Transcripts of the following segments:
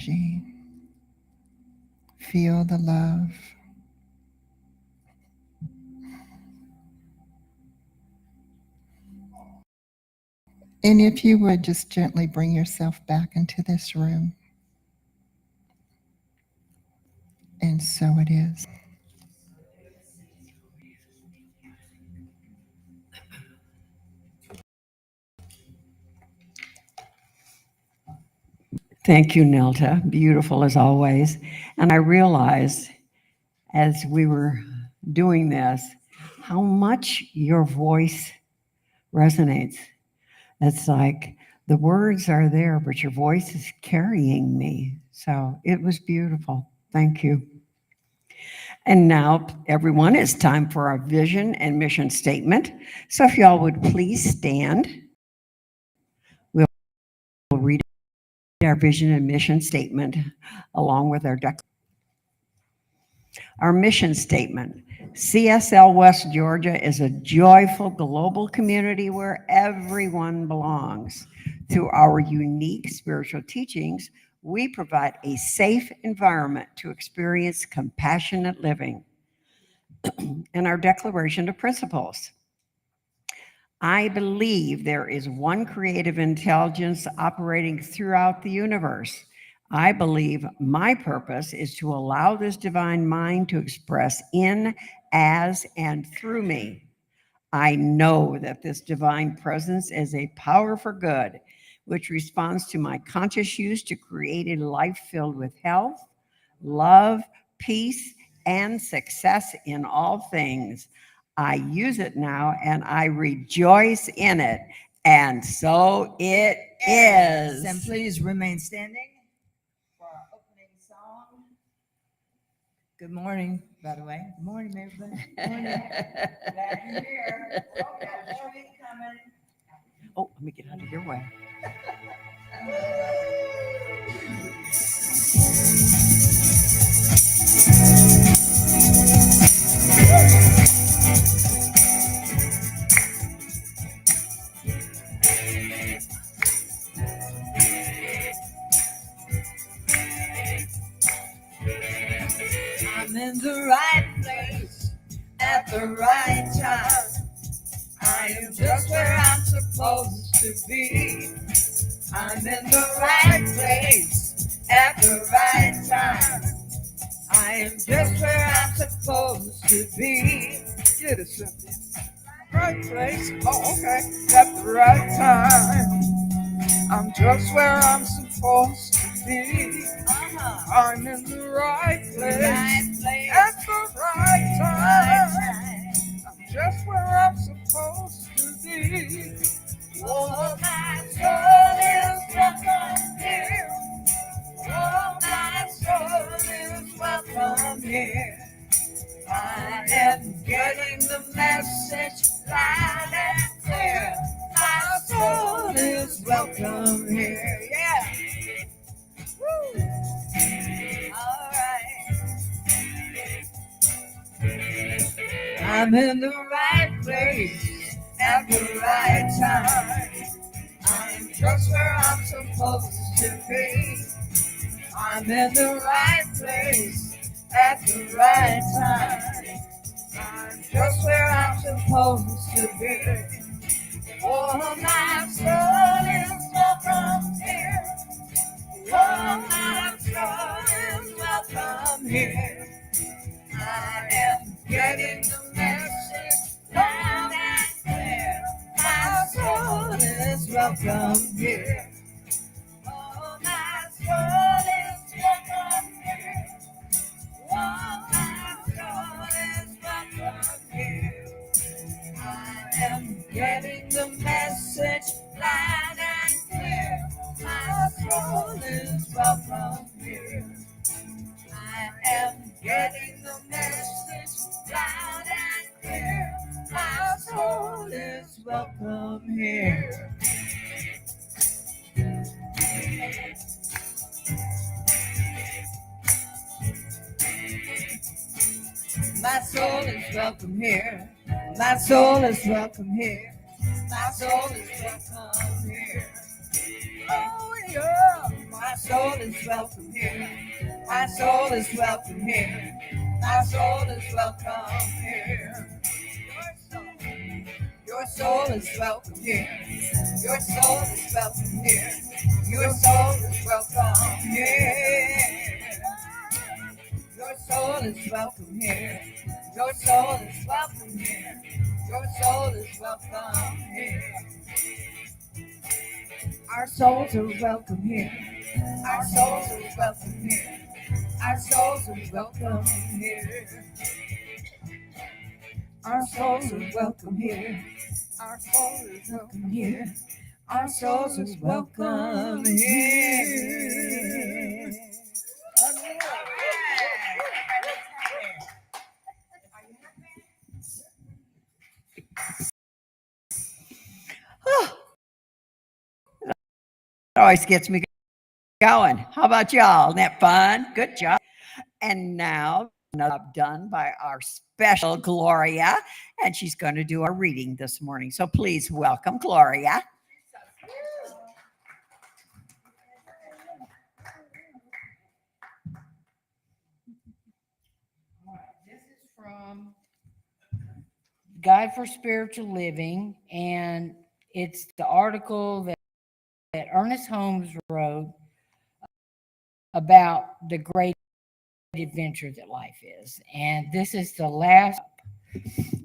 energy. Feel the love. And if you would just gently bring yourself back into this room. And so it is. Thank you, Nelda. Beautiful as always. And I realized as we were doing this how much your voice resonates. It's like the words are there, but your voice is carrying me. So it was beautiful. Thank you. And now, everyone, it's time for our vision and mission statement. So if y'all would please stand, we'll read our vision and mission statement along with our declaration. Our mission statement: CSL West Georgia is a joyful global community where everyone belongs. Through our unique spiritual teachings, we provide a safe environment to experience compassionate living. And our declaration of principles: I believe there is one creative intelligence operating throughout the universe. I believe my purpose is to allow this divine mind to express in, as, and through me. I know that this divine presence is a power for good, which responds to my conscious use to create a life filled with health, love, peace, and success in all things. I use it now and I rejoice in it. And so it is. And please remain standing for our opening song. Good morning, by the way. Good morning, everybody. Good morning. Glad you're here. Oh, got a train coming. Oh, let me get out of your way. I'm in the right place at the right time. I am just where I'm supposed to be. I'm in the right place at the right time. I am just where I'm supposed to be. Get it, Cynthia. Right place. Oh, okay. At the right time. I'm just where I'm supposed to be. I'm in the right place at the right time. I'm just where I'm supposed to be. Oh, my soul is welcome here. Oh, my soul is welcome here. I am getting the message loud and clear. My soul is welcome here. Yeah. Woo. All right. I'm in the right place at the right time. I'm just where I'm supposed to be. I'm in the right place at the right time. I'm just where I'm supposed to be. Oh, my soul is welcome here. Oh, my soul is welcome here. I am getting the message loud and clear. My soul is welcome here. Oh, my soul is welcome here. Oh, my soul is welcome here. I am getting the message loud and clear. My soul is welcome here. I am getting the message loud and clear. My soul is welcome here. My soul is welcome here. My soul is welcome here. My soul is welcome here. Oh yeah, my My soul is welcome here. My soul is welcome here. My soul is welcome here. Your soul is welcome here. Your soul is welcome here. Your soul is welcome here. Your soul is welcome here. Your soul is welcome here. Your soul is welcome here. Our souls are welcome here. Our souls are welcome here. Our souls are welcome here. Our souls are welcome here. Our souls are welcome here. Our souls are welcome here. It always gets me going. How about y'all? Isn't that fun? Good job. And now, another job done by our special Gloria, and she's going to do our reading this morning. So please welcome Gloria. This is from Guide for Spiritual Living, and it's the article that Ernest Holmes wrote about the great adventure that life is. And this is the last.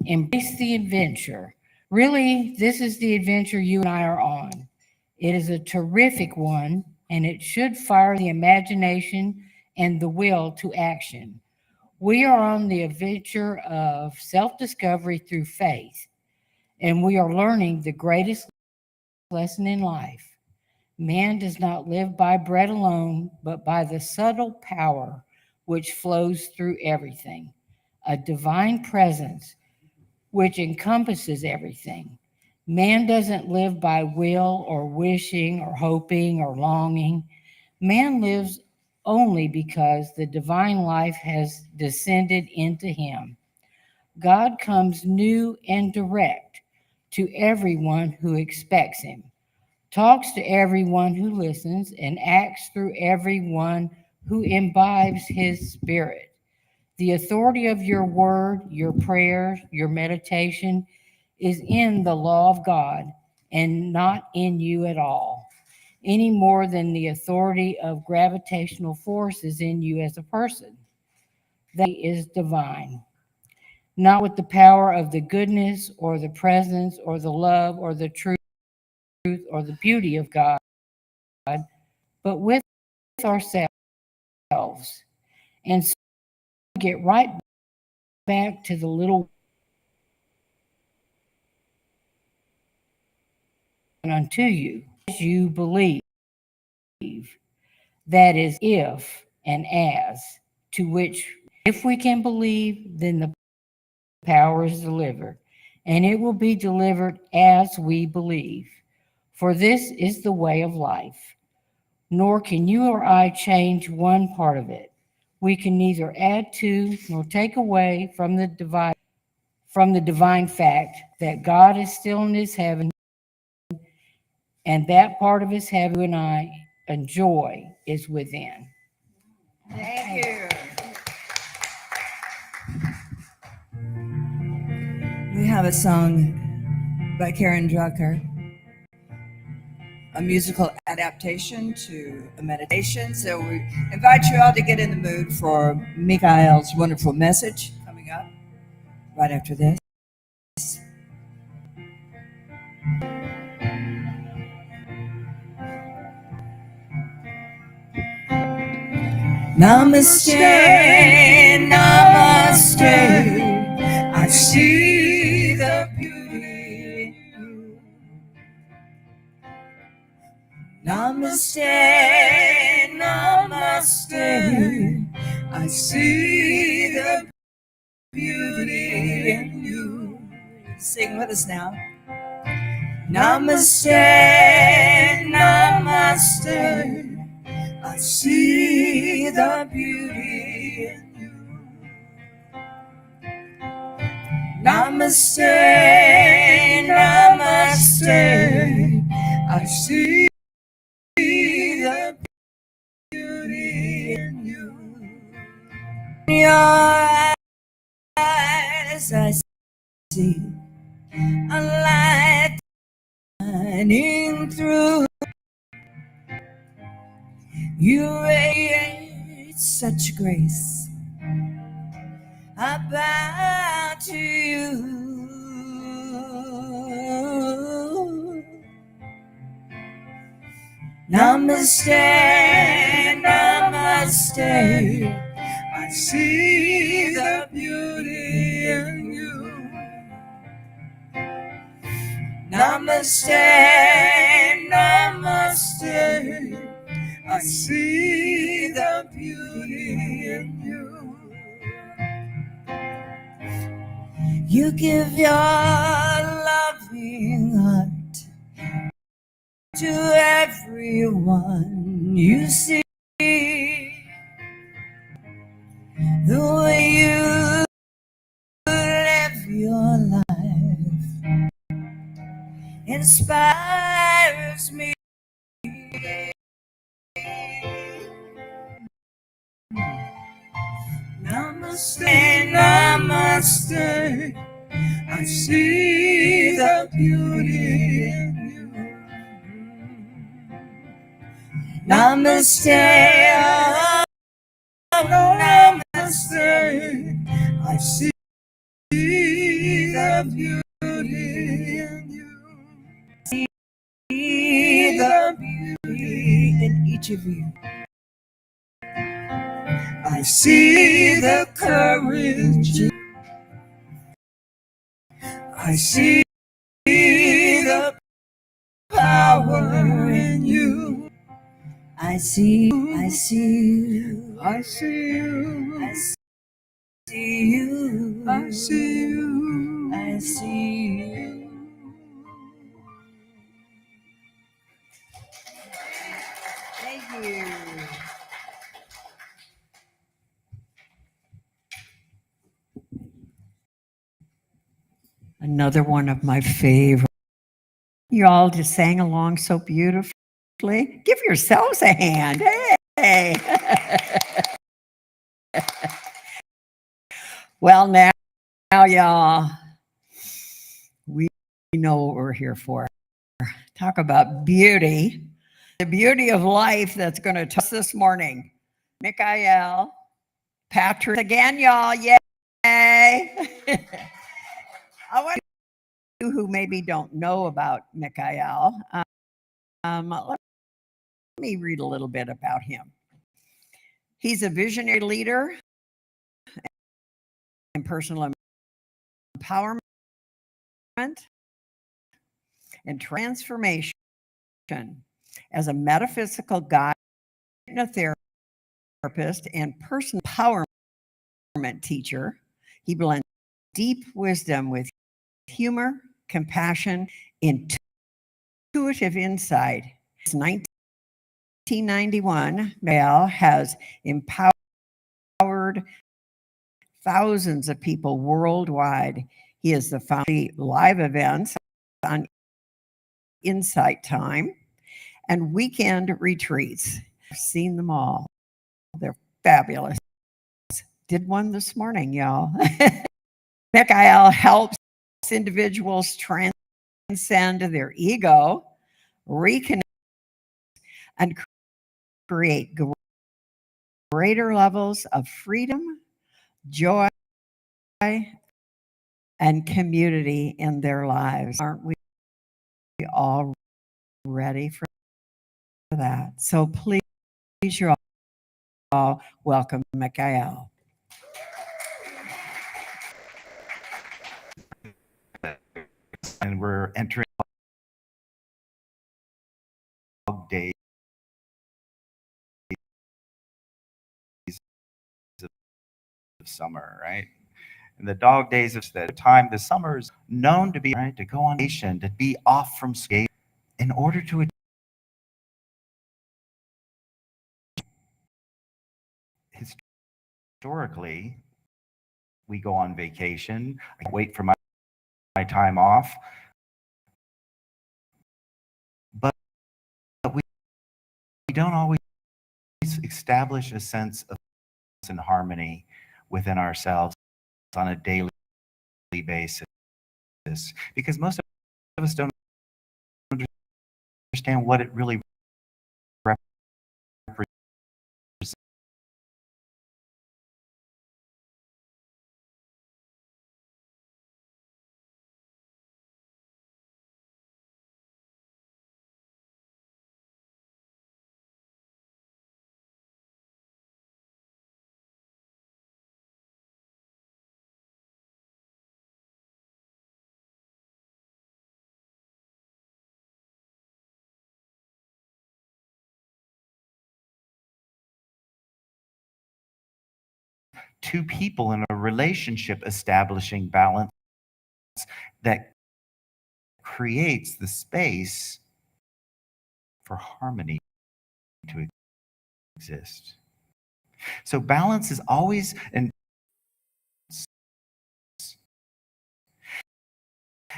Embrace the adventure. Really, this is the adventure you and I are on. It is a terrific one, and it should fire the imagination and the will to action. We are on the adventure of self-discovery through faith, and we are learning the greatest lesson in life. Man does not live by bread alone, but by the subtle power which flows through everything, a divine presence which encompasses everything. Man doesn't live by will or wishing or hoping or longing. Man lives only because the divine life has descended into him. God comes new and direct to everyone who expects him, talks to everyone who listens, and acts through everyone who imbibes his spirit. The authority of your word, your prayers, your meditation is in the law of God and not in you at all, any more than the authority of gravitational force is in you as a person. That is divine, not with the power of the goodness or the presence or the love or the truth or the beauty of God, but with ourselves. And so we get right back to the little unto you as you believe. That is if and as, to which if we can believe, then the power is delivered, and it will be delivered as we believe. For this is the way of life, nor can you or I change one part of it. We can neither add to nor take away from the divine fact that God is still in his heaven, and that part of his heaven you and I enjoy is within. Thank you. We have a song by Karen Drucker, a musical adaptation to a meditation. So we invite you all to get in the mood for Michaiel's wonderful message coming up right after this. Namaste, namaste. I see the beauty in you. Namaste, namaste. I see the beauty in you. Sing with us now. Namaste, namaste. I see the beauty in you. Namaste, namaste. I see the your eyes I see a light shining through. You radiate such grace. I bow to you. Namaste, namaste. I see the beauty in you. Namaste, namaste. I see the beauty in you. You give your loving heart to everyone you see. The way you live your life inspires me. Namaste, namaste. I see the beauty in you. Namaste, oh, namaste. I see the beauty in you. See the beauty in each of you. I see the courage. I see the power in you. I see you. I see you. I see you. I see you. I see you. I see you. Thank you. Another one of my favorites. You all just sang along so beautifully. Give yourselves a hand. Hey. Well, now, y'all, we know what we're here for. Talk about beauty. The beauty of life that's going to touch us this morning. Michaiel, Patrick, again, y'all. Yay. I want you who maybe don't know about Michaiel. Let me read a little bit about him. He's a visionary leader in personal empowerment and transformation. As a metaphysical guide and a therapist and personal empowerment teacher, he blends deep wisdom with humor, compassion, intuitive insight. Since 1991, Michaiel has empowered thousands of people worldwide. He is the founder of live events on Insight Time and weekend retreats. I've seen them all. They're fabulous. Did one this morning, y'all. Michaiel helps individuals transcend their ego, reconnect, and create greater levels of freedom, joy, and community in their lives. Aren't we all ready for that? So please, you're all welcome, Michaiel. And we're entering days of summer, right? And the dog days of the time, the summer is known to be, right, to go on vacation, to be off from school in order to historically, we go on vacation. I wait for my time off. But we don't always establish a sense of harmony within ourselves on a daily basis, because most of us don't understand what it really represents. Two people in a relationship establishing balance that creates the space for harmony to exist. So balance is always, and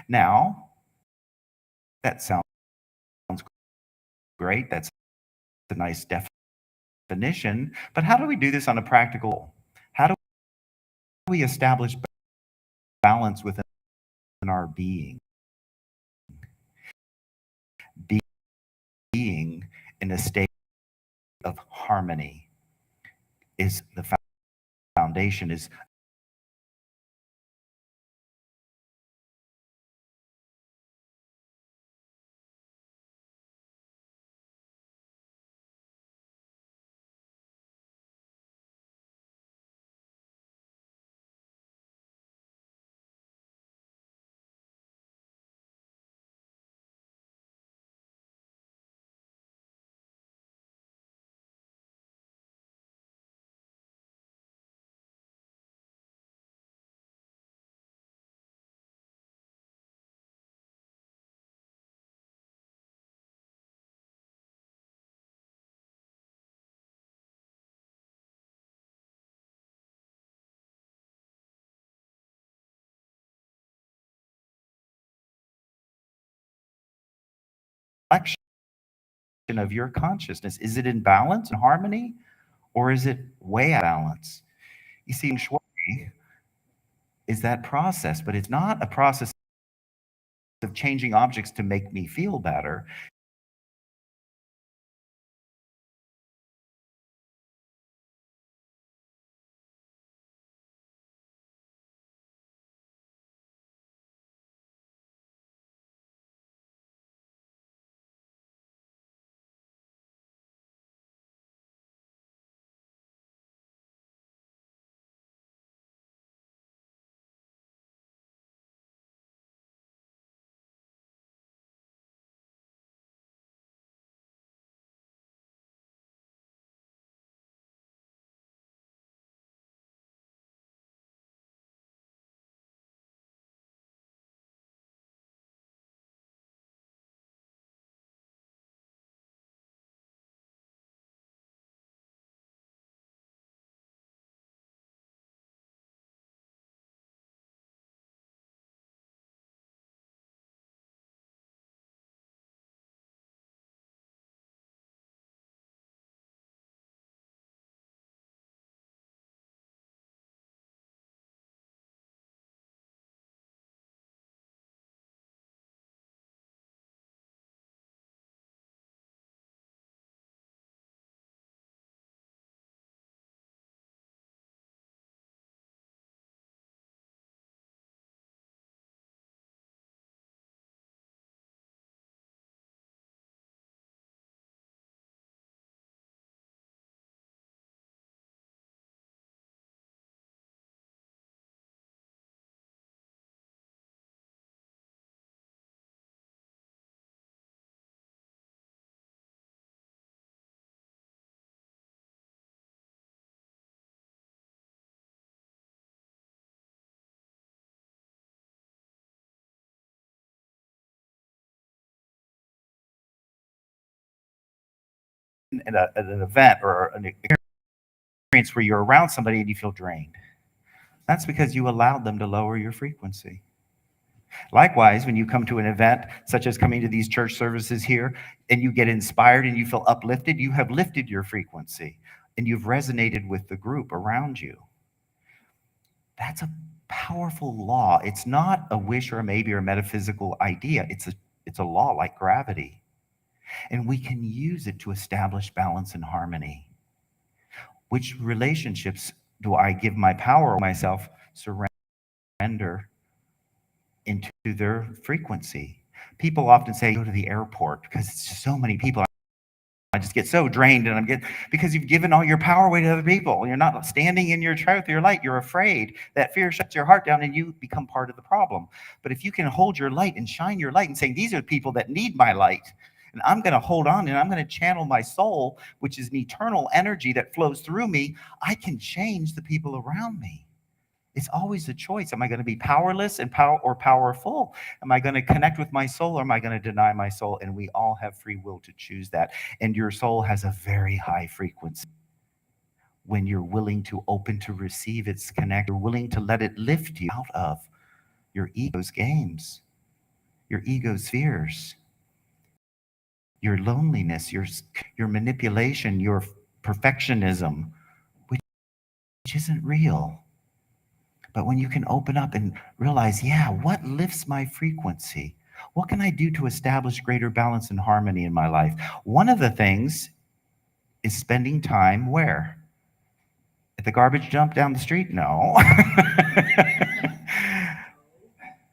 now that sounds great. That's a nice definition, but how do we do this on a practical level? How do we establish balance within our being? Being in a state of harmony is the foundation, is reflection of your consciousness. Is it in balance and harmony, or is it way out of balance? You see, shui is that process, but it's not a process of changing objects to make me feel better. At an event or an experience where you're around somebody and you feel drained, that's because you allowed them to lower your frequency. Likewise, when you come to an event, such as coming to these church services here, and you get inspired and you feel uplifted, you have lifted your frequency and you've resonated with the group around you. That's a powerful law. It's not a wish or a maybe or a metaphysical idea. It's a law like gravity. And we can use it to establish balance and harmony. Which relationships do I give my power or myself surrender into their frequency? People often say, go to the airport because it's just so many people. I just get so drained and because you've given all your power away to other people. You're not standing in your truth, your light. You're afraid. That fear shuts your heart down and you become part of the problem. But if you can hold your light and shine your light and say, these are the people that need my light, and I'm going to hold on and I'm going to channel my soul, which is an eternal energy that flows through me, I can change the people around me. It's always a choice. Am I going to be powerless and powerful? Am I going to connect with my soul or am I going to deny my soul? And we all have free will to choose that. And your soul has a very high frequency. When you're willing to open to receive its connect, you're willing to let it lift you out of your ego's games, your ego's fears, your loneliness, your manipulation, your perfectionism, which isn't real. But when you can open up and realize, yeah, what lifts my frequency? What can I do to establish greater balance and harmony in my life? One of the things is spending time where? At the garbage dump down the street? No.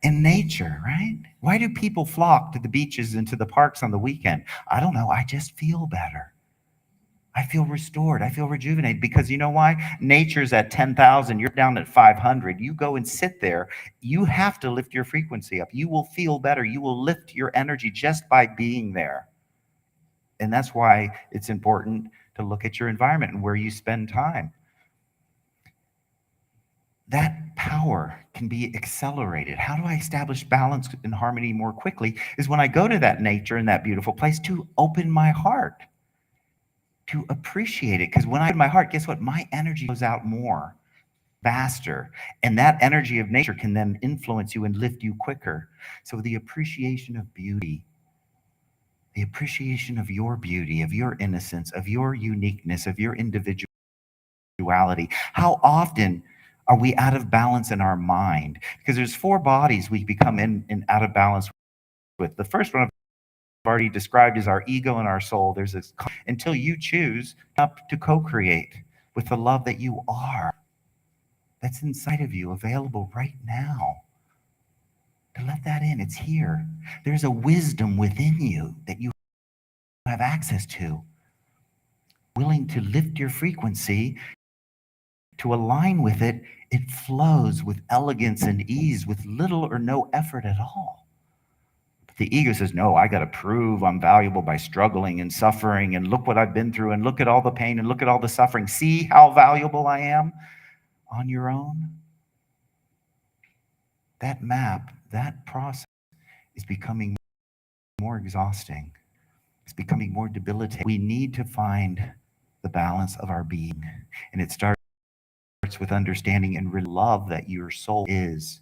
In nature, right? Why do people flock to the beaches and to the parks on the weekend? I don't know. I just feel better. I feel restored. I feel rejuvenated because you know why? Nature's at 10,000. You're down at 500. You go and sit there. You have to lift your frequency up. You will feel better. You will lift your energy just by being there. And that's why it's important to look at your environment and where you spend time. That power can be accelerated. How do I establish balance and harmony more quickly? Is when I go to that nature and that beautiful place to open my heart, to appreciate it. Because when I open my heart, guess what? My energy goes out more, faster. And that energy of nature can then influence you and lift you quicker. So the appreciation of beauty, the appreciation of your beauty, of your innocence, of your uniqueness, of your individuality. How often are we out of balance in our mind? Because there's 4 bodies we become in out of balance with. The first one I've already described is our ego and our soul. There's this until you choose up to co-create with the love that you are, that's inside of you, available right now. To let that in, it's here. There's a wisdom within you that you have access to. Willing to lift your frequency, to align with it, it flows with elegance and ease, with little or no effort at all. The ego says, no, I got to prove I'm valuable by struggling and suffering, and look what I've been through, and look at all the pain, and look at all the suffering. See how valuable I am on your own? That map, that process is becoming more exhausting. It's becoming more debilitating. We need to find the balance of our being, and it starts with understanding and love that your soul is.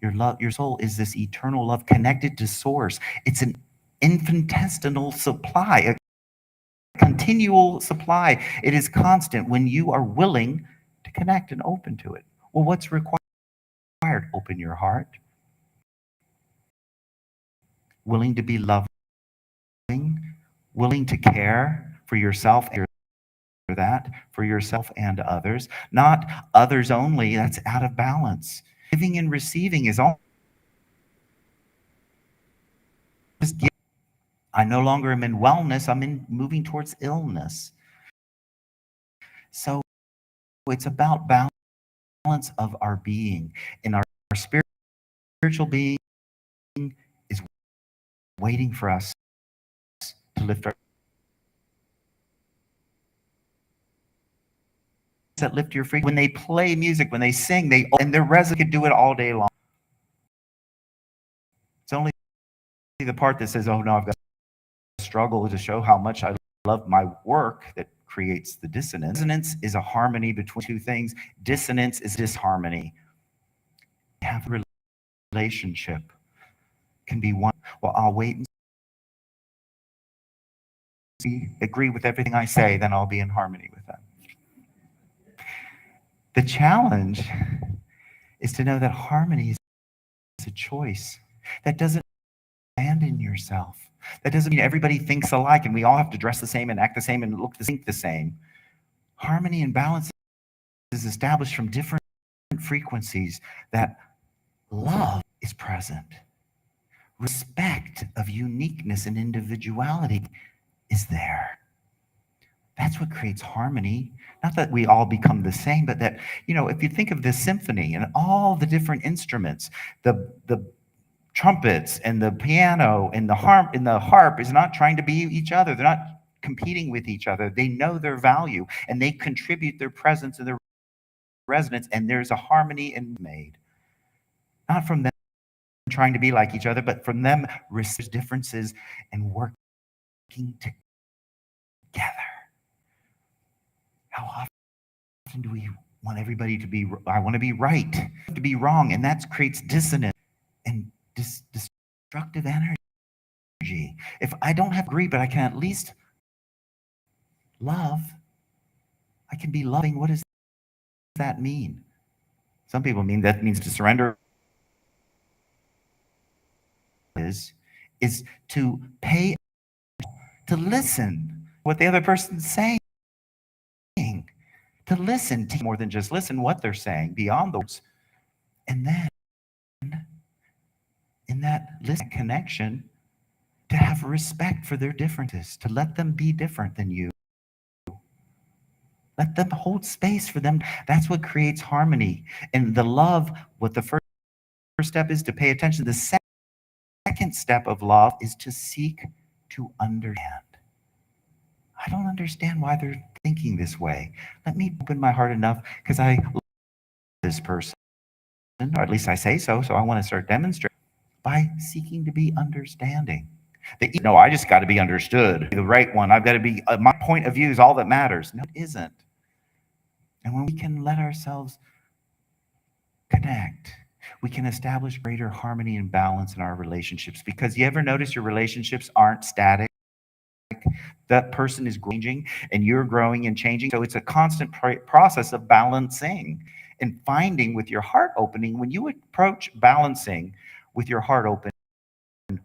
Your soul is this eternal love connected to source. It's an infinitesimal supply, a continual supply. It is constant when you are willing to connect and open to it. Well, what's required? Open your heart. Willing to be loving, willing to care for yourself and for yourself and others, not others only. That's out of balance. Giving and receiving is all. I no longer am in wellness. I'm moving towards illness. So it's about balance of our being. And our spiritual being is waiting for us to lift our that lift your frequency. When they play music, when they sing, and their resin could do it all day long. It's only the part that says, oh no, I've got to struggle to show how much I love my work that creates the dissonance. Dissonance is a harmony between 2 things. Dissonance is disharmony. Have a relationship can be one. Well, I'll wait and see, agree with everything I say, then I'll be in harmony with them. The challenge is to know that harmony is a choice. That doesn't abandon yourself. That doesn't mean everybody thinks alike and we all have to dress the same and act the same and think the same. Harmony and balance is established from different frequencies, that love is present. Respect of uniqueness and individuality is there. That's what creates harmony. Not that we all become the same, but that, if you think of this symphony and all the different instruments, the trumpets and the piano and the harp is not trying to be each other. They're not competing with each other. They know their value and they contribute their presence and their resonance, and there's a harmony made. Not from them trying to be like each other, but from them receiving differences and working together. How often do we want everybody to be, I want to be right, to be wrong, and that creates dissonance and destructive energy. If I don't have agree, but I can at least love, I can be loving. What does that mean? Some people that means to surrender. Is to pay, to listen what the other person's saying, to listen to more than just listen what they're saying beyond the words, and then in that listen connection, to have respect for their differences, to let them be different than you. Let them hold space for them. That's what creates harmony. And the love, what the first step is to pay attention. The second step of love is to seek to understand. I don't understand why they're thinking this way. Let me open my heart enough because I love this person, or at least I say so I want to start demonstrating by seeking to be understanding. I just got to be understood, the right one. I've got to be, my point of view is all that matters. No, it isn't. And when we can let ourselves connect, we can establish greater harmony and balance in our relationships. Because you ever notice your relationships aren't static? That person is changing and you're growing and changing. So it's a constant process of balancing and finding with your heart opening. When you approach balancing with your heart open,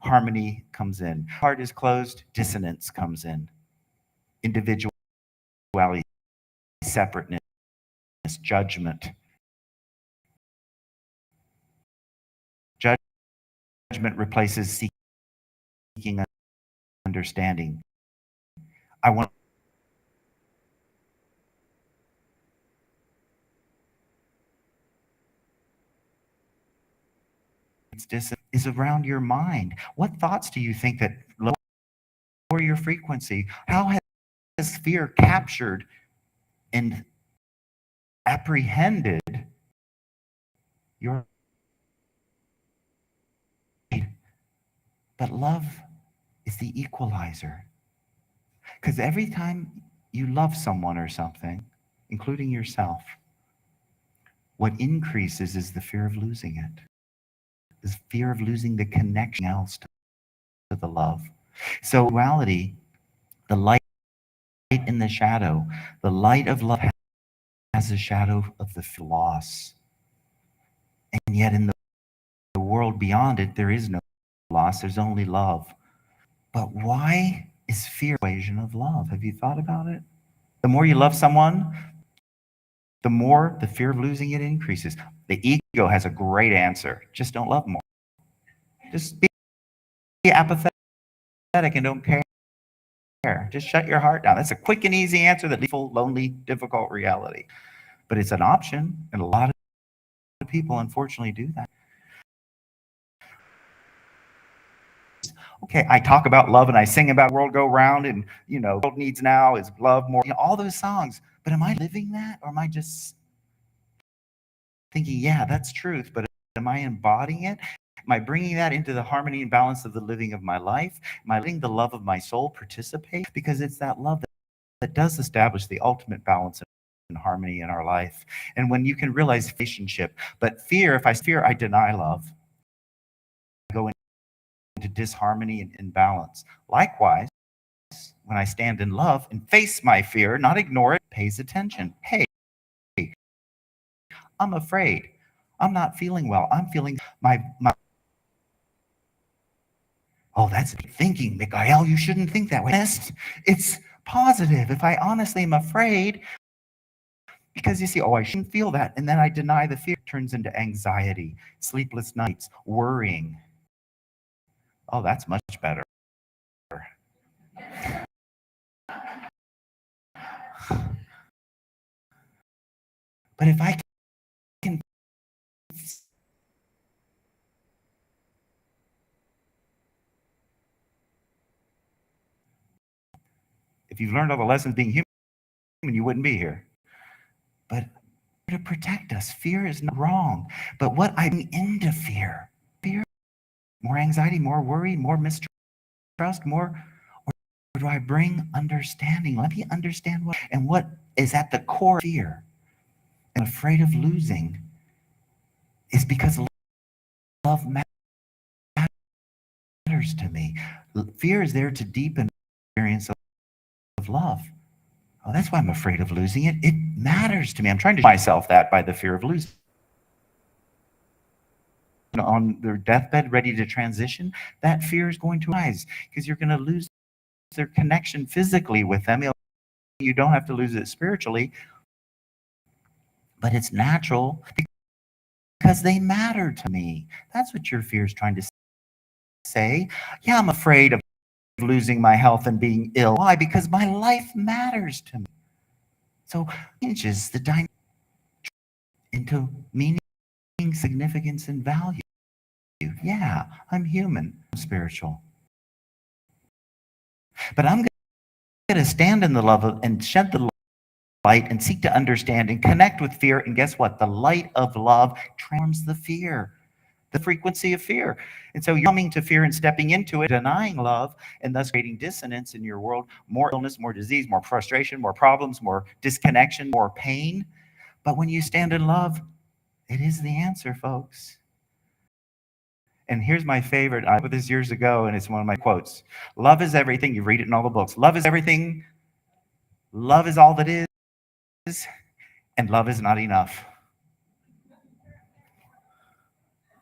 harmony comes in. Heart is closed, dissonance comes in. Individuality, separateness, judgment. Judgment replaces seeking understanding. I want is around your mind. What thoughts do you think that lower your frequency? How has fear captured and apprehended your need? But love is the equalizer. Because every time you love someone or something, including yourself, what increases is the fear of losing it. Is fear of losing the connection else to the love. So duality, the light in the shadow, the light of love has a shadow of the loss. And yet in the world beyond it, there is no loss, there's only love. But why is fear an equation of love? Have you thought about it? The more you love someone, the more the fear of losing it increases. The ego has a great answer. Just don't love more. Just be apathetic and don't care. Just shut your heart down. That's a quick and easy answer that leaves a lonely, difficult reality. But it's an option, and a lot of people unfortunately do that. Okay, I talk about love and I sing about world go round and, world needs now is love more, all those songs. But am I living that, or am I just thinking, yeah, that's truth, but am I embodying it? Am I bringing that into the harmony and balance of the living of my life? Am I letting the love of my soul participate? Because it's that love that does establish the ultimate balance and harmony in our life. And when you can realize relationship, but fear, if I fear, I deny love. I go into disharmony and imbalance. Likewise, when I stand in love and face my fear, not ignore it, pays attention. Hey, I'm afraid. I'm not feeling well. I'm feeling my oh, that's thinking, Michaiel. You shouldn't think that way. It's positive. If I honestly am afraid, because you see, oh, I shouldn't feel that. And then I deny the fear. It turns into anxiety, sleepless nights, worrying. Oh, that's much better. But if I can, if you've learned all the lessons being human, you wouldn't be here. But to protect us, fear is not wrong. But what I'm into fear, more anxiety, more worry, more mistrust, more, or do I bring understanding? Let me understand what is at the core of fear. And afraid of losing is because love matters to me. Fear is there to deepen the experience of love. Oh, that's why I'm afraid of losing it. It matters to me. I'm trying to myself that by the fear of losing. On their deathbed, ready to transition, that fear is going to rise because you're going to lose their connection physically with them. You don't have to lose it spiritually, but it's natural because they matter to me. That's what your fear is trying to say. Yeah, I'm afraid of losing my health and being ill. Why? Because my life matters to me. So it changes the dynamic into meaning, significance, and value. Yeah, I'm human, I'm spiritual. But I'm going to stand in the love and shed the light and seek to understand and connect with fear. And guess what? The light of love transforms the fear, the frequency of fear. And so you're coming to fear and stepping into it, denying love, and thus creating dissonance in your world, more illness, more disease, more frustration, more problems, more disconnection, more pain. But when you stand in love, it is the answer, folks. And here's my favorite. I put this years ago, and it's one of my quotes. Love is everything. You read it in all the books. Love is everything. Love is all that is. And love is not enough.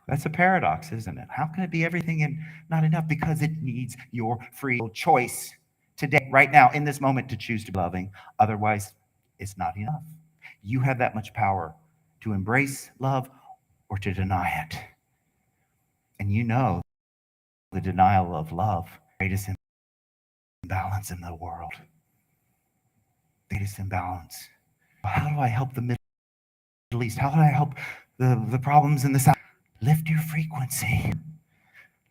That's a paradox, isn't it? How can it be everything and not enough? Because it needs your free choice today, right now, in this moment, to choose to be loving. Otherwise, it's not enough. You have that much power to embrace love or to deny it. And you know the denial of love, greatest imbalance in the world. Greatest imbalance. How do I help the Middle East? How do I help the problems in the South? Lift your frequency.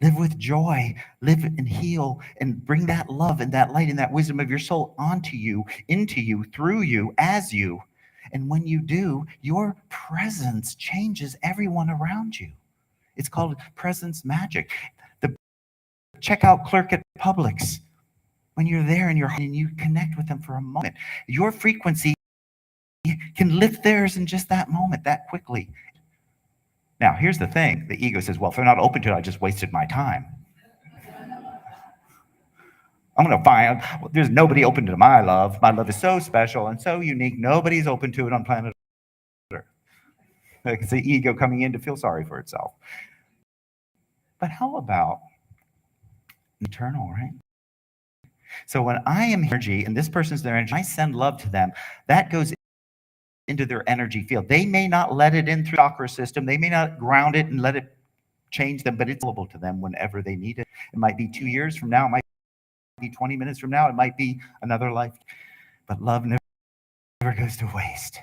Live with joy. Live and heal and bring that love and that light and that wisdom of your soul onto you, into you, through you, as you. And when you do, your presence changes everyone around you. It's called presence magic. The checkout clerk at Publix, when you're there and you connect with them for a moment, your frequency can lift theirs in just that moment, that quickly. Now, here's the thing. The ego says, well, if they're not open to it, I just wasted my time. I'm going to find, there's nobody open to my love. My love is so special and so unique. Nobody's open to it on planet Earth. It's the ego coming in to feel sorry for itself. But how about eternal, right? So when I am energy and this person's their energy, I send love to them, that goes into their energy field. They may not let it in through the chakra system. They may not ground it and let it change them, but it's available to them whenever they need it. It might be 2 years from now. It might be 20 minutes from now. It might be another life. But love never goes to waste.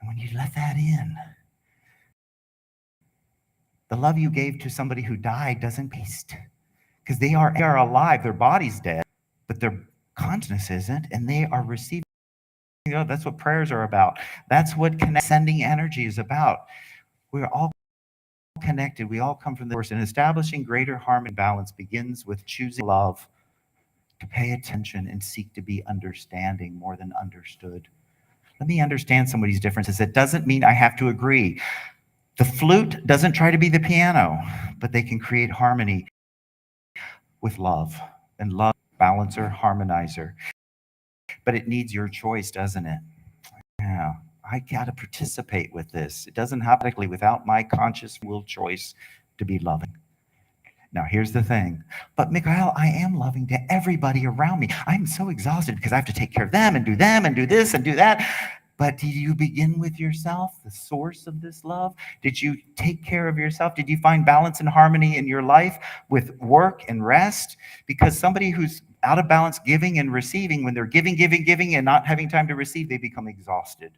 And when you let that in, the love you gave to somebody who died doesn't waste. Because they are alive. Their body's dead, but their consciousness isn't, and they are receiving. That's what prayers are about. That's what sending energy is about. We're all connected. We all come from the source, and establishing greater harmony and balance begins with choosing love, to pay attention and seek to be understanding more than understood. Let me understand somebody's differences. It doesn't mean I have to agree. The flute doesn't try to be the piano, but they can create harmony with love, and love, balancer, harmonizer. But it needs your choice, doesn't it? Yeah. I got to participate with this. It doesn't happen without my conscious will choice to be loving. Now, here's the thing. But Michaiel, I am loving to everybody around me. I'm so exhausted because I have to take care of them and do this and do that. But did you begin with yourself, the source of this love? Did you take care of yourself? Did you find balance and harmony in your life with work and rest? Because somebody who's out of balance giving and receiving, when they're giving and not having time to receive, they become exhausted,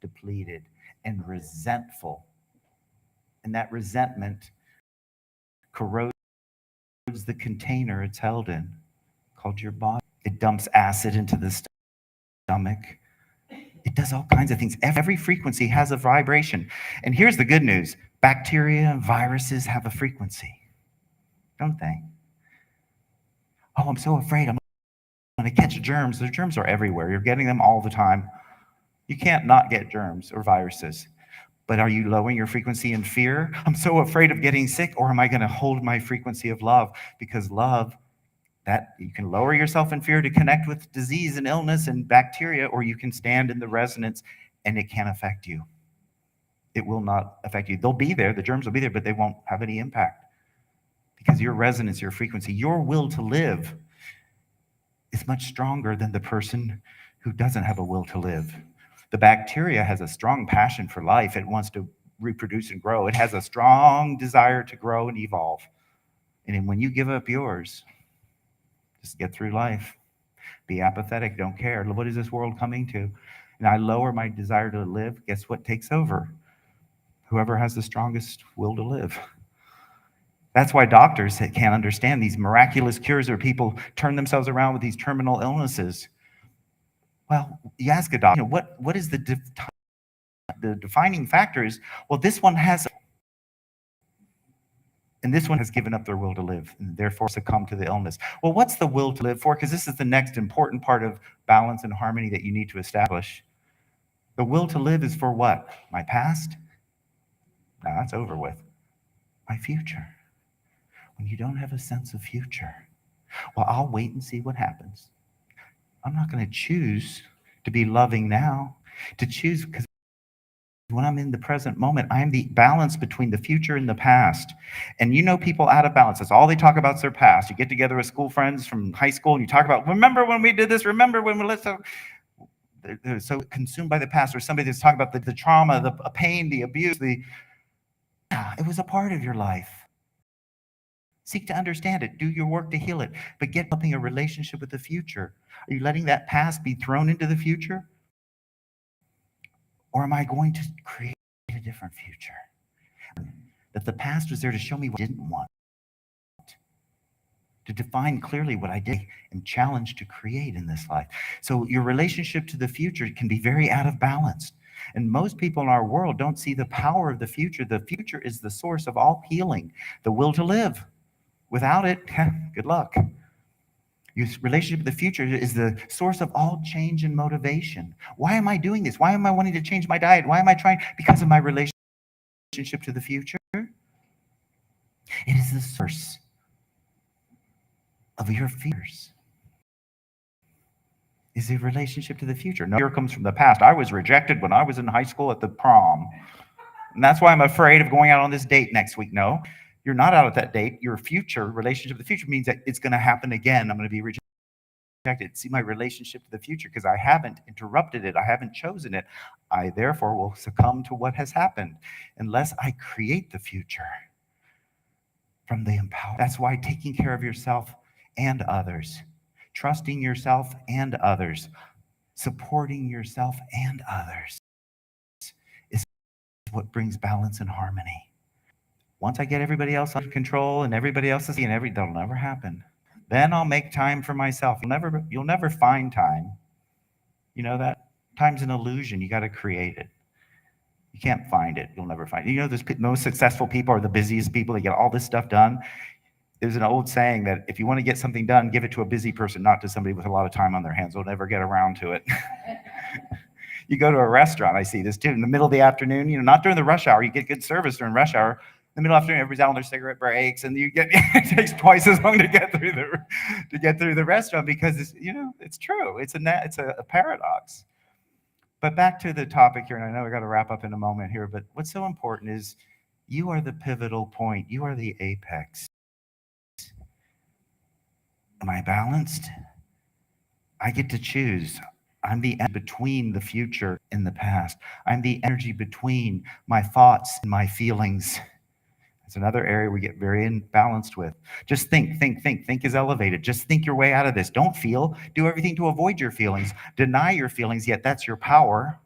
depleted, and resentful. And that resentment corrodes the container it's held in, called your body. It dumps acid into the stomach. It does all kinds of things. Every frequency has a vibration. And here's the good news. Bacteria and viruses have a frequency, don't they? Oh, I'm so afraid I'm going to catch germs. The germs are everywhere. You're getting them all the time. You can't not get germs or viruses. But are you lowering your frequency in fear? I'm so afraid of getting sick. Or am I going to hold my frequency of love? Because love, that you can lower yourself in fear to connect with disease and illness and bacteria, or you can stand in the resonance and it can't affect you. It will not affect you. They'll be there, the germs will be there, but they won't have any impact. Because your resonance, your frequency, your will to live is much stronger than the person who doesn't have a will to live. The bacteria has a strong passion for life. It wants to reproduce and grow. It has a strong desire to grow and evolve. And when you give up yours, just get through life. Be apathetic, don't care. What is this world coming to? And I lower my desire to live. Guess what takes over? Whoever has the strongest will to live. That's why doctors can't understand these miraculous cures where people turn themselves around with these terminal illnesses. Well, you ask a doctor, what is the defining factor is, well, this one has, and this one has given up their will to live and therefore succumbed to the illness. Well, what's the will to live for? Because this is the next important part of balance and harmony that you need to establish. The will to live is for what? My past? No, that's over with. My future. When you don't have a sense of future, well, I'll wait and see what happens. I'm not going to choose to be loving now, to choose, because when I'm in the present moment, I'm the balance between the future and the past. And you know people out of balance. That's all they talk about is their past. You get together with school friends from high school and you talk about, remember when we did this? Remember when we let's so they're so consumed by the past. Or somebody that's talking about the trauma, the pain, the abuse, it was a part of your life. Seek to understand it. Do your work to heal it. But get developing a relationship with the future. Are you letting that past be thrown into the future? Or am I going to create a different future? That the past was there to show me what I didn't want. To define clearly what I did and challenge to create in this life. So your relationship to the future can be very out of balance. And most people in our world don't see the power of the future. The future is the source of all healing, the will to live. Without it, good luck. Your relationship with the future is the source of all change and motivation. Why am I doing this? Why am I wanting to change my diet? Why am I trying? Because of my relationship to the future. It is the source of your fears. Is the relationship to the future. No, fear comes from the past. I was rejected when I was in high school at the prom. And that's why I'm afraid of going out on this date next week. No. You're not out at that date. Your future relationship with the future means that it's going to happen again. I'm going to be rejected. See my relationship to the future because I haven't interrupted it. I haven't chosen it. I therefore will succumb to what has happened unless I create the future from the empower. That's why taking care of yourself and others, trusting yourself and others, supporting yourself and others is what brings balance and harmony. Once I get everybody else under control and everybody else is seeing that'll never happen. Then I'll make time for myself. You'll never find time. You know that? Time's an illusion. You got to create it. You can't find it. You'll never find it. You know, the most successful people are the busiest people. They get all this stuff done. There's an old saying that if you want to get something done, give it to a busy person, not to somebody with a lot of time on their hands. They'll never get around to it. You go to a restaurant, I see this too, in the middle of the afternoon, not during the rush hour. You get good service during rush hour. In the middle of the afternoon, everybody's out on their cigarette breaks, and it takes twice as long to get through the restaurant because it's true. It's a paradox. But back to the topic here, and I know we got to wrap up in a moment here, but what's so important is you are the pivotal point. You are the apex. Am I balanced? I get to choose. I'm the energy between the future and the past. I'm the energy between my thoughts and my feelings. It's another area we get very imbalanced with. Just think. Think is elevated. Just think your way out of this. Don't feel. Do everything to avoid your feelings. Deny your feelings, yet that's your power,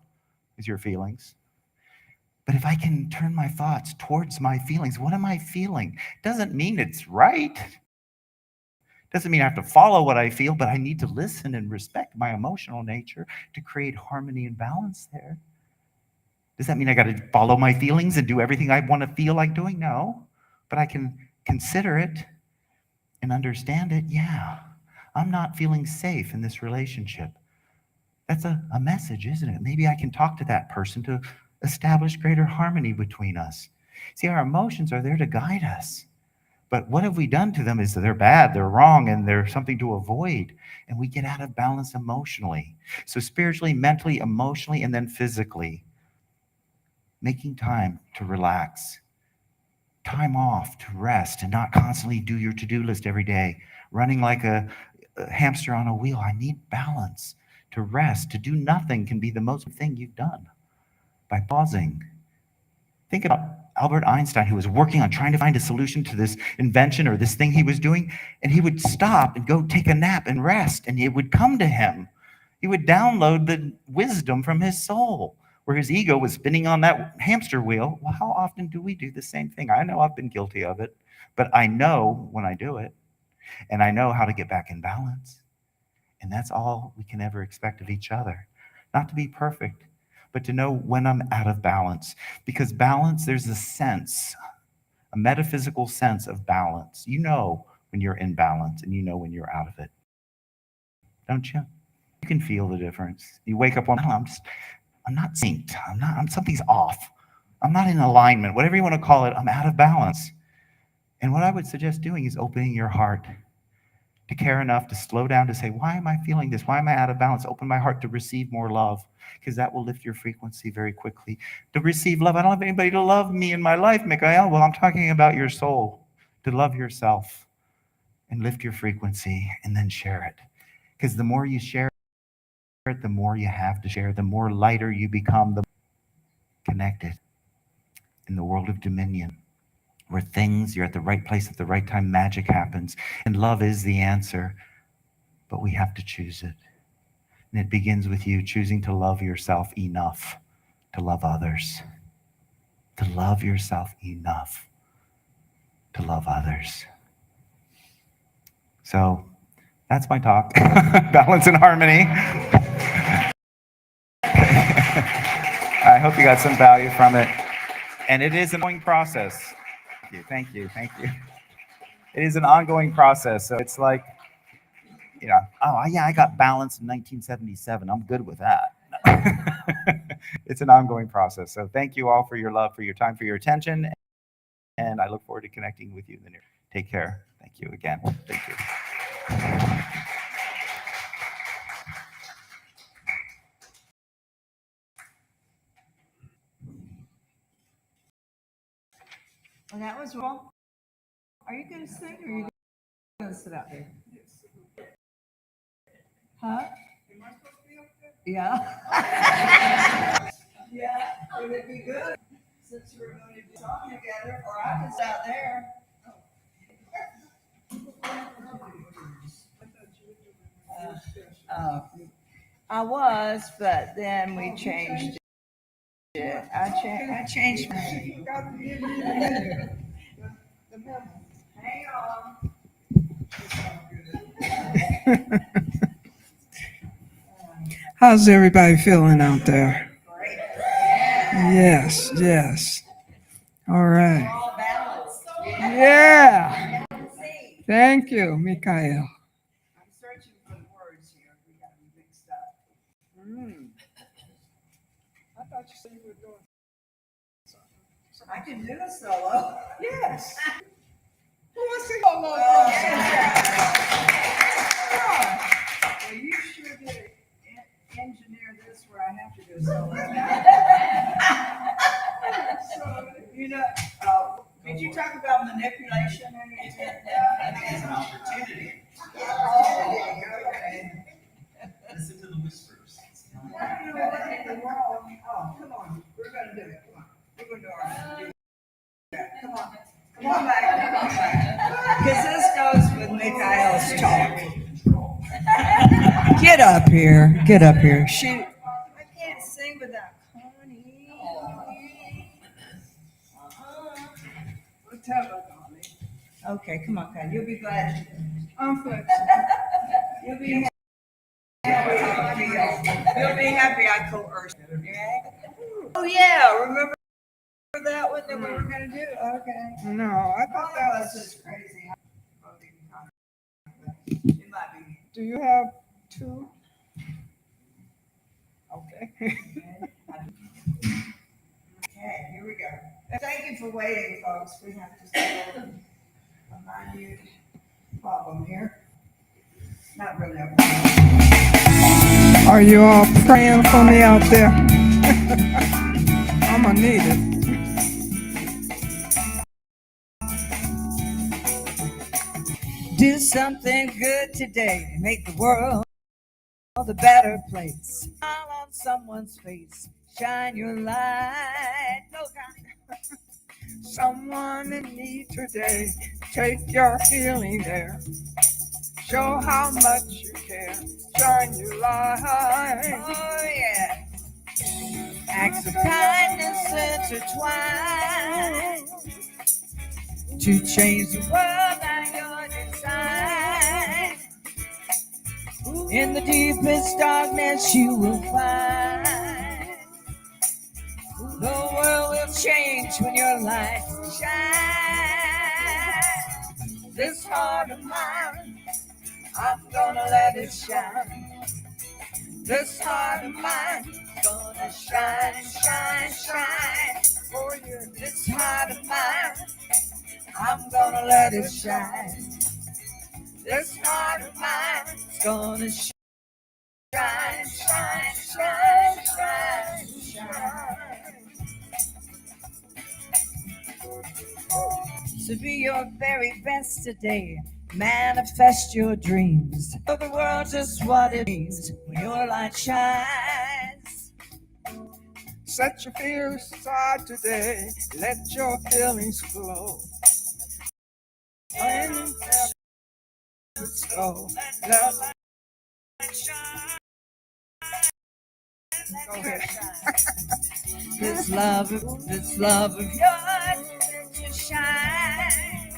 is your feelings. But if I can turn my thoughts towards my feelings, what am I feeling? Doesn't mean it's right. Doesn't mean I have to follow what I feel, but I need to listen and respect my emotional nature to create harmony and balance there. Does that mean I got to follow my feelings and do everything I want to feel like doing? No. But I can consider it and understand it. Yeah, I'm not feeling safe in this relationship. That's a message, isn't it? Maybe I can talk to that person to establish greater harmony between us. See, our emotions are there to guide us. But what have we done to them is they're bad, they're wrong, and they're something to avoid. And we get out of balance emotionally. So spiritually, mentally, emotionally, and then physically. Making time to relax. Time off to rest and not constantly do your to-do list every day. Running like a hamster on a wheel. I need balance. To rest, to do nothing can be the most thing you've done. By pausing. Think about Albert Einstein, who was working on trying to find a solution to this invention or this thing he was doing, and he would stop and go take a nap and rest, and it would come to him. He would download the wisdom from his soul, where his ego was spinning on that hamster wheel. Well, how often do we do the same thing? I know I've been guilty of it, but I know when I do it, and I know how to get back in balance. And that's all we can ever expect of each other. Not to be perfect, but to know when I'm out of balance. Because balance, there's a sense, a metaphysical sense of balance. You know when you're in balance, and you know when you're out of it. Don't you? You can feel the difference. You wake up one, I'm not synced. Something's off. I'm not in alignment. Whatever you want to call it, I'm out of balance. And what I would suggest doing is opening your heart to care enough to slow down to say, why am I feeling this? Why am I out of balance? Open my heart to receive more love, because that will lift your frequency very quickly. To receive love. I don't have anybody to love me in my life, Michaiel. Well, I'm talking about your soul. To love yourself and lift your frequency and then share it. Because the more you share it, the more you have to share, the more lighter you become, the more connected in the world of dominion. Where you're at the right place at the right time, magic happens. And love is the answer, but we have to choose it. And it begins with you choosing to love yourself enough to love others. To love yourself enough to love others. So that's my talk. Balance and harmony. I hope you got some value from it. And it is an ongoing process. Thank you. It is an ongoing process. So it's like, I got balanced in 1977. I'm good with that. It's an ongoing process. So thank you all for your love, for your time, for your attention. And I look forward to connecting with you in the near. Take care. Thank you again. Thank you. Well, that was wrong. Are you going to sing or are you going to sit out there? Huh? Am I supposed to be up there? Yeah. Yeah, it would be good since we're going to do a song together, or I can sit out there. I was, but then we changed it. I changed my. Hang on. How's everybody feeling out there? Yes. All right. All balanced. Yeah. Thank you, Michaiel. I'm searching for the words here. We got them mixed up. I thought you said you were doing something. I can do a solo. Yes. Who wants to go along? Well, you sure did engineer this where I have to do so. So, you know, did you talk about manipulation or anything? I think it's an opportunity. Okay. Listen to the whispers. Well, you know what in the world? Oh, come on, we're gonna do it. Come on, we're gonna do our. Come on, come on back. Because this goes with Michaiel's talk. Get up here, get up here. I can't sing without Connie. What's up, Connie? Okay, come on, Connie. You'll be glad. I'm flexible. You'll be happy. You'll be happy I coerced you. Oh yeah, remember that one that we were gonna do? Okay. No, I thought that This was. is crazy. It might be. Do you have two? Okay. Okay, here we go. Thank you for waiting, folks. We have just a minute problem here. Not really a problem. Are you all praying for me out there? I'm gonna need it. Do something good today. Make the world a better place. Smile on someone's face. Shine your light. No kind. Someone in need today. Take your healing there. Show how much you care. Shine your light. Oh yeah. Acts of kindness intertwine to change the world by your design. In the deepest darkness you will find the world will change when your light shines. This heart of mine, I'm gonna let it shine. This heart of mine, gonna shine, shine, shine for you. This heart of mine, I'm gonna let it shine. This heart of mine is gonna shine, shine, shine, shine, shine. So be your very best today. Manifest your dreams. Tell the world just what it means when your light shines. Set your fears aside today. Let your feelings flow. When Let's go. the light shines. Go ahead. This love of yours to shine.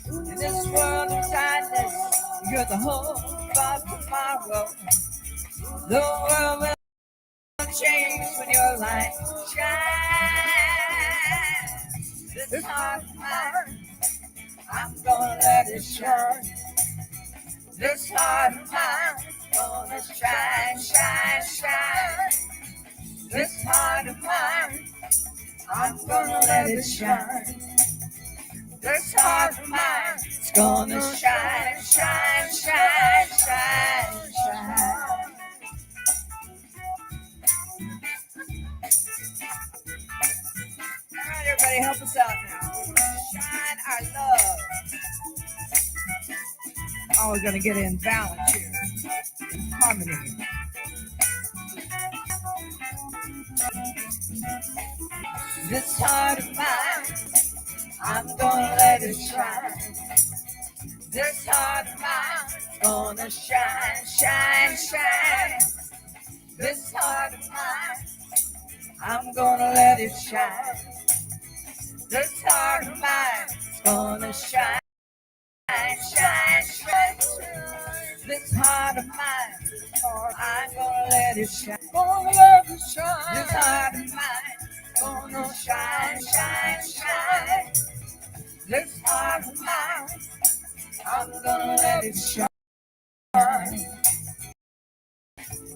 In this world of darkness, you're the hope for tomorrow. The world will change when your light shines. This heart of mine, I'm gonna let it shine. This heart of mine, gonna shine, shine, shine. This heart of mine, I'm gonna let it shine. This heart of mine, it's gonna shine, shine, shine, shine, shine. All right, everybody, help us out now. Shine our love. Oh, we're gonna get in balance here. Harmony. This heart of mine, I'm gonna let it shine. This heart of mine, gonna shine, shine, shine. This heart of mine, I'm gonna let it shine. This heart of mine, gonna shine, shine, shine. This heart of mine, I'm gonna let it shine. Gonna let it shine. This heart of mine, gonna shine, shine, shine. This heart of mine, I'm gonna let it shine.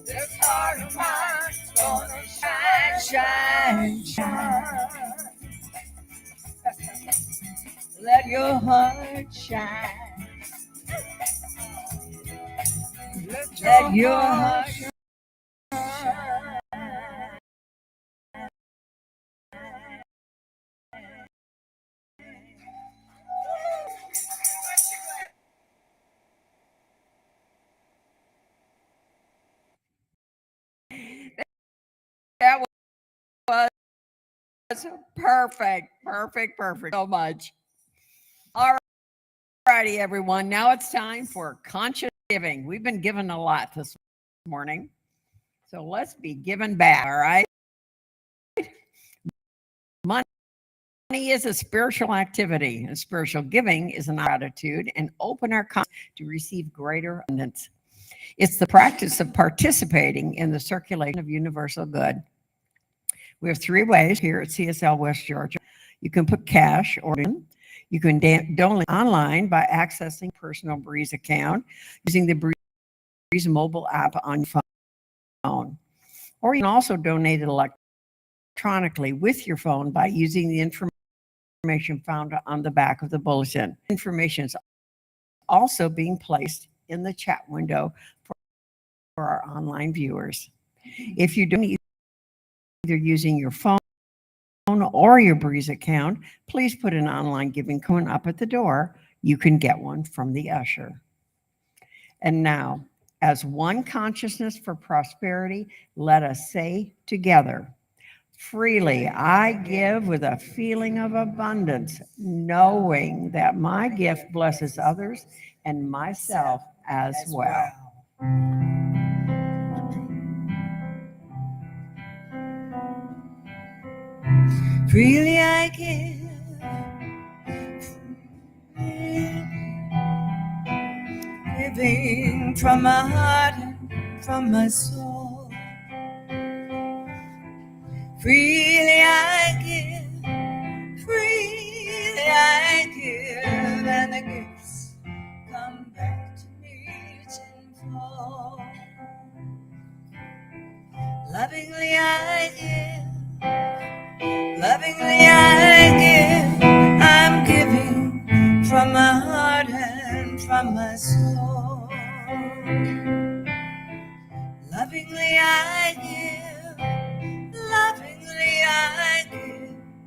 This heart of mine, gonna shine, shine, shine. Let your heart shine. Let your heart shine. was perfect. So much. All righty, everyone. Now it's time for conscious giving. We've been given a lot this morning. So let's be giving back, all right? Money is a spiritual activity, and spiritual giving is an attitude and open our conscience to receive greater abundance. It's the practice of participating in the circulation of universal good. We have 3 ways here at CSL West Georgia. You can put cash or in. You can donate online by accessing personal Breeze account using the Breeze mobile app on your phone. Or you can also donate it electronically with your phone by using the information found on the back of the bulletin. Information is also being placed in the chat window for our online viewers. If you donate either using your phone or your Breeze account, please put an online giving coin up at the door. You can get one from the usher. And now, as one consciousness for prosperity, let us say together, freely I give with a feeling of abundance, knowing that my gift blesses others and myself as well. Freely I give, giving from my heart and from my soul. Freely I give, and the gifts come back to me tenfold. Lovingly I give, I'm giving from my heart and from my soul. Lovingly I give,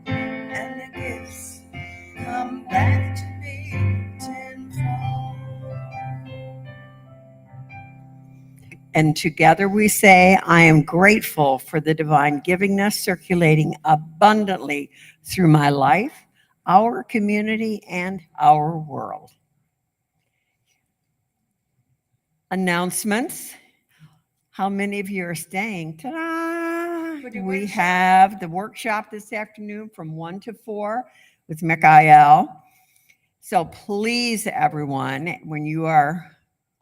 and the gifts come back to me tenfold. And together we say, I am grateful for the divine givingness circulating abundantly through my life, our community, and our world. Announcements. How many of you are staying? Ta-da! We have the workshop this afternoon from 1 to 4 with Michaiel. So please, everyone,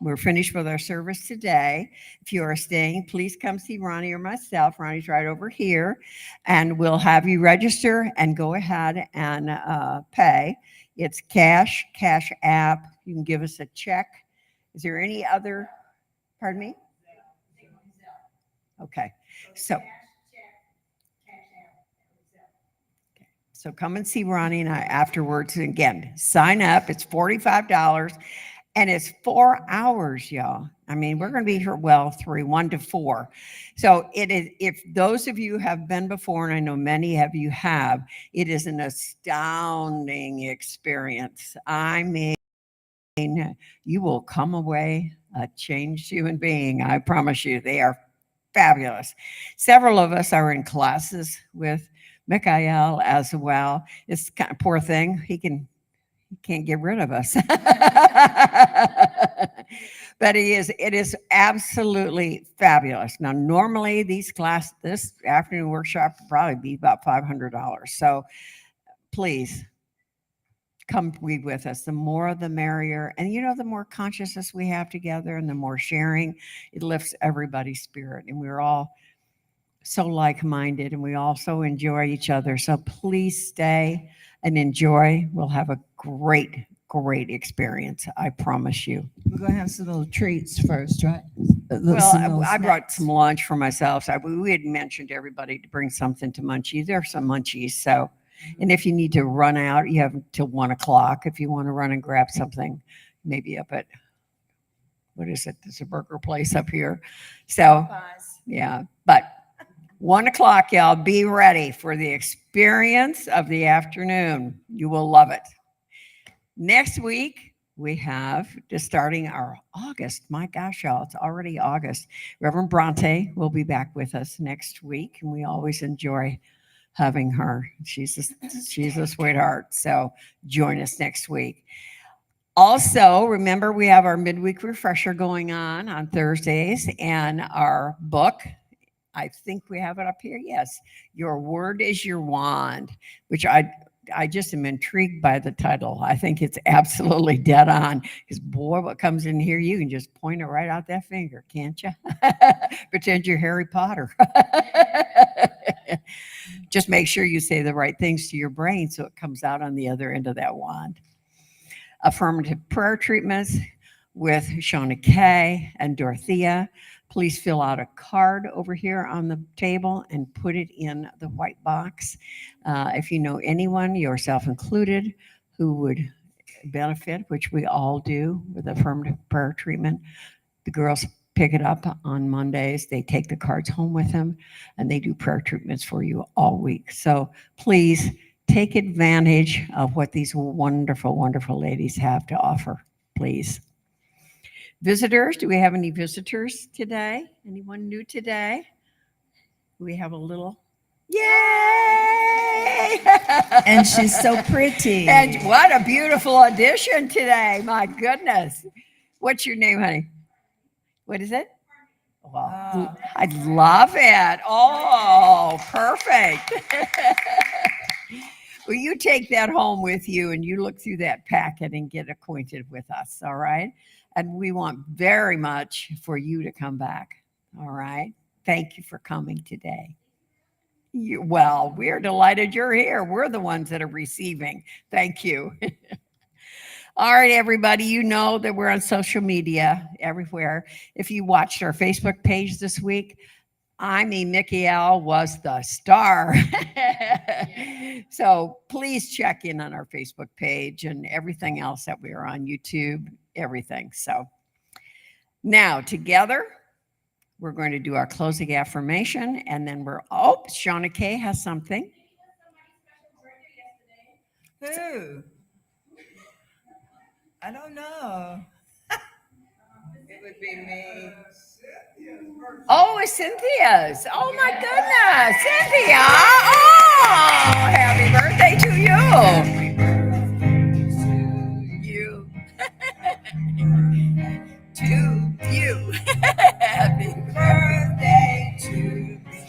we're finished with our service today. If you are staying, please come see Ronnie or myself. Ronnie's right over here. And we'll have you register and go ahead and pay. It's cash app. You can give us a check. Is there any other, pardon me? Okay. So come and see Ronnie and I afterwards. And again, sign up. It's $45. And it's 4 hours, y'all. I mean, we're going to be here, 1 to 4. So it is, if those of you have been before, and I know many of you have, it is an astounding experience. I mean, you will come away a changed human being. I promise you, they are fabulous. Several of us are in classes with Michaiel as well. It's kind of poor thing. He can't get rid of us. But it is absolutely fabulous. Now, normally this afternoon workshop would probably be about $500. So please come be with us. The more, the merrier. And the more consciousness we have together and the more sharing, it lifts everybody's spirit. And we're all so like-minded and we also enjoy each other. So please stay and enjoy. We'll have a great experience. I promise you. We're going to have some little treats first, right? Well, I brought some lunch for myself. So we had mentioned to everybody to bring something to munchies. There are some munchies. So, and if you need to run out, you have till 1 o'clock. If you want to run and grab something, maybe up at, what is it? There's a burger place up here. So, yeah, but 1 o'clock, y'all, be ready for the experience of the afternoon. You will love it. Next week, we have, just starting our August, my gosh, y'all, it's already August. Reverend Bronte will be back with us next week, and we always enjoy having her. She's a sweetheart. So join us next week. Also, remember, we have our midweek refresher going on Thursdays, and our book, I think we have it up here. Yes, Your Word is Your Wand, which I just am intrigued by the title. I think it's absolutely dead on, because boy, what comes in here, you can just point it right out that finger, can't you? Pretend you're Harry Potter. Just make sure you say the right things to your brain so it comes out on the other end of that wand. Affirmative prayer treatments with Shauna Kay and Dorothea. Please fill out a card over here on the table and put it in the white box. If you know anyone, yourself included, who would benefit, which we all do with affirmative prayer treatment, the girls pick it up on Mondays. They take the cards home with them, and they do prayer treatments for you all week. So please take advantage of what these wonderful, wonderful ladies have to offer, please. Visitors, do we have any visitors today? Anyone new today? We have a little, yay! And she's so pretty. And what a beautiful addition today, my goodness. What's your name, honey? What is it? Wow. I love it. Oh, perfect. Well, you take that home with you and you look through that packet and get acquainted with us, all right? And we want very much for you to come back, all right? Thank you for coming today. Well, we're delighted you're here. We're the ones that are receiving. Thank you. All right, everybody, you know that we're on social media everywhere. If you watched our Facebook page this week, Michaiel was the star. So please check in on our Facebook page and everything else that we are on YouTube, everything. So now together, we're going to do our closing affirmation, and then Shauna Kay has something. Who? I don't know. It would be me. Oh, it's Cynthia's. Oh my goodness, Cynthia. Oh, happy birthday to you. To you. Happy birthday to me.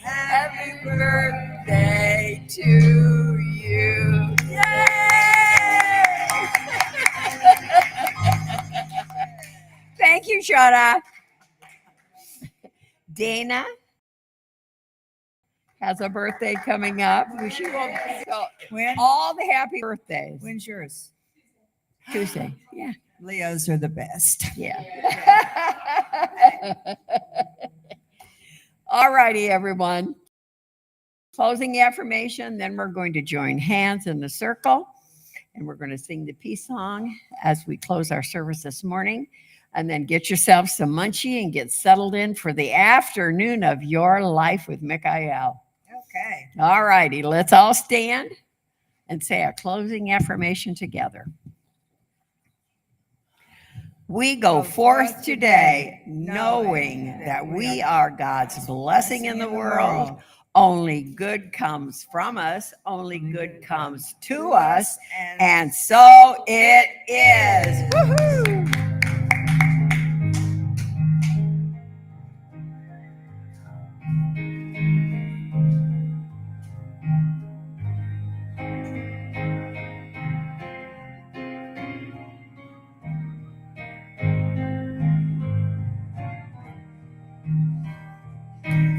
Happy birthday to you. Yay! Thank you, Shauna. Dana has a birthday coming up. Wish you all the happy birthdays. When's yours? Tuesday. Yeah. Leos are the best. Yeah. All righty, everyone. Closing affirmation. Then we're going to join hands in the circle, and we're going to sing the peace song as we close our service this morning. And then get yourself some munchie and get settled in for the afternoon of your life with Michaiel. Okay. All righty, let's all stand and say our closing affirmation together. We go forth today knowing that we are God's blessing in the world. Only good comes from us. Only good comes to us. And so it is. Woohoo!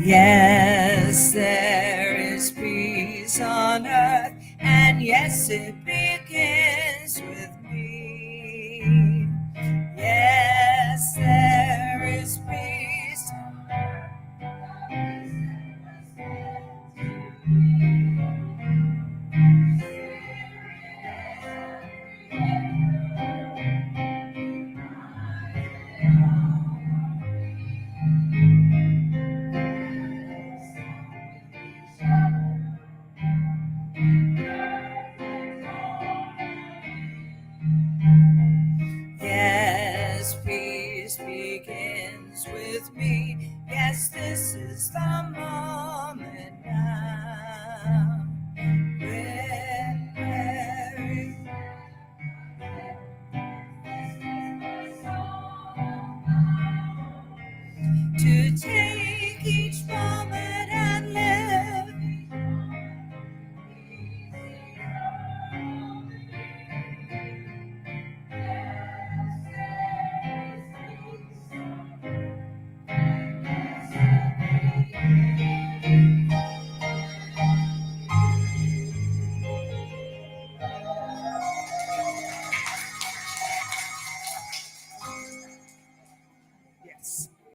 Yes, there is peace on earth, and yes, it begins with me. Yes, there is peace on earth. satisfied.